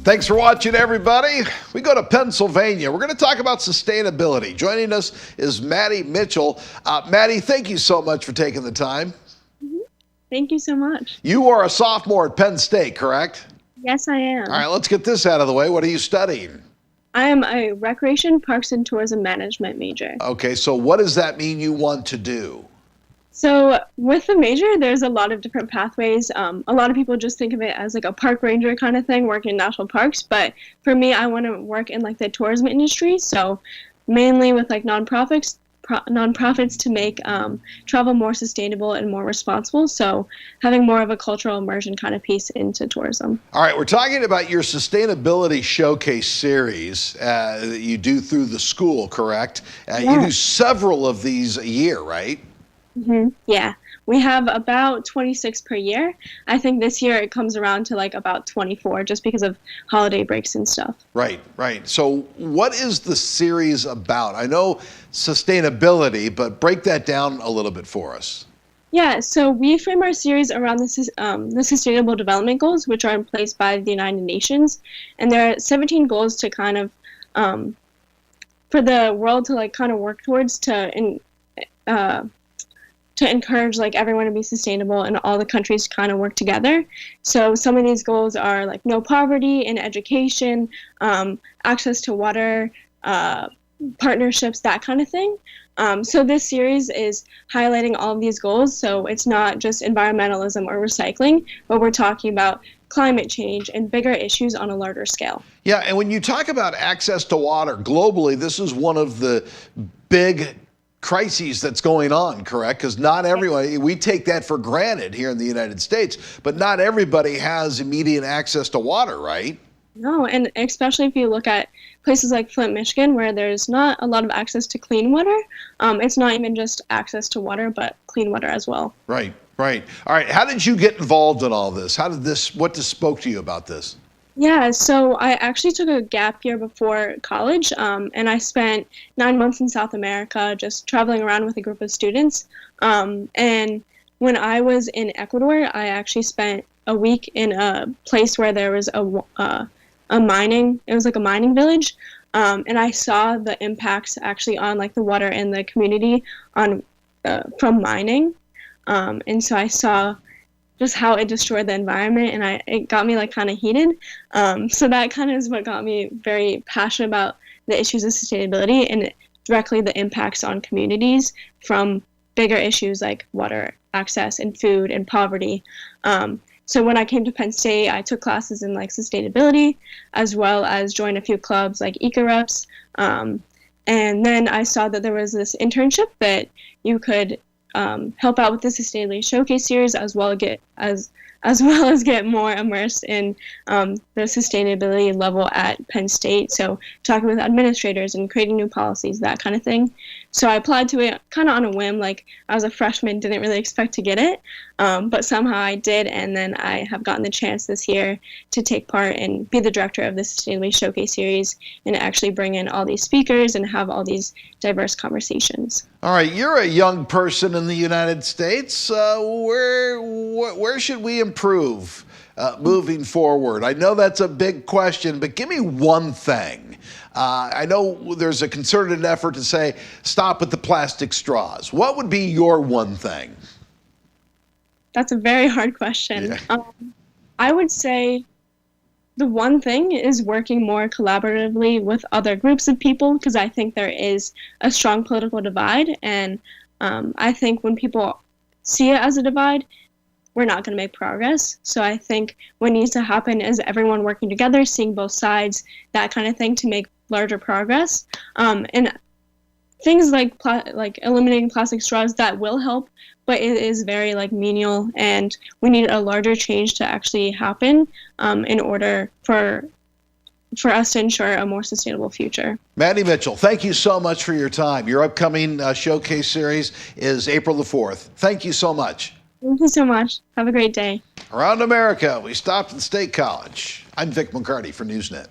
Thanks for watching, everybody. We go to Pennsylvania. We're going to talk about sustainability. Joining us is Maddy Mitchell. Maddy, thank you so much for taking the time. Thank you so much. You are a sophomore at Penn State, correct? Yes, I am. All right, let's get this out of the way. What are you studying? I am a Recreation, Parks, and Tourism Management major. Okay, so what does that mean you want to do? So with the major, there's a lot of different pathways. A lot of people just think of it as like a park ranger kind of thing, working in national parks. But for me, I want to work in like the tourism industry. So mainly with like nonprofits to make travel more sustainable and more responsible. So having more of a cultural immersion kind of piece into tourism. All right, we're talking about your sustainability showcase series that you do through the school, correct? Yeah. You do several of these a year, right? Mm-hmm. Yeah, we have about 26 per year. I think this year it comes around to like about 24 just because of holiday breaks and stuff. Right, right. So what is the series about? I know sustainability, but break that down a little bit for us. Yeah, so we frame our series around the Sustainable Development Goals, which are in place by the United Nations. And there are 17 goals to kind of, for the world to like kind of work towards to encourage like everyone to be sustainable and all the countries to kind of work together. So some of these goals are like no poverty in education, access to water, partnerships, that kind of thing. So this series is highlighting all of these goals. So it's not just environmentalism or recycling, but we're talking about climate change and bigger issues on a larger scale. Yeah, and when you talk about access to water globally, this is one of the big crises that's going on, correct? Because not everyone, we take that for granted here in the United States, but not everybody has immediate access to water, right? No, and especially if you look at places like Flint, Michigan, where there's not a lot of access to clean water. It's not even just access to water, but clean water as well. Right, right. All right, how did you get involved in all this? What spoke to you about this? Yeah, so I actually took a gap year before college, and I spent 9 months in South America just traveling around with a group of students. And when I was in Ecuador, I actually spent a week in a place where there was a mining, it was like a mining village, and I saw the impacts actually on like the water in the community from mining. And so I saw just how it destroyed the environment, and it got me like kind of heated. So that kind of is what got me very passionate about the issues of sustainability and directly the impacts on communities from bigger issues like water access and food and poverty. So when I came to Penn State, I took classes in like sustainability as well as joined a few clubs like Eco-Reps. And then I saw that there was this internship that you could help out with the Sustainability Showcase series as well as get more immersed in the sustainability level at Penn State. So talking with administrators and creating new policies, that kind of thing. So I applied to it kind of on a whim. Like I was a freshman, didn't really expect to get it, but somehow I did. And then I have gotten the chance this year to take part and be the director of the Sustainability Showcase series and actually bring in all these speakers and have all these diverse conversations. All right, you're a young person in the United States. Where should we improve moving forward? I know that's a big question, but give me one thing. I know there's a concerted effort to say, stop with the plastic straws. What would be your one thing? That's a very hard question. Yeah. I would say the one thing is working more collaboratively with other groups of people, because I think there is a strong political divide. And I think when people see it as a divide, we're not going to make progress. So I think what needs to happen is everyone working together, seeing both sides, that kind of thing, to make larger progress. And things like eliminating plastic straws, that will help, but it is very like menial, and we need a larger change to actually happen in order for us to ensure a more sustainable future. Maddy Mitchell, thank you so much for your time. Your upcoming showcase series is April the 4th. Thank you so much. Thank you so much. Have a great day. Around America, we stopped at State College. I'm Vic McCarty for NewsNet.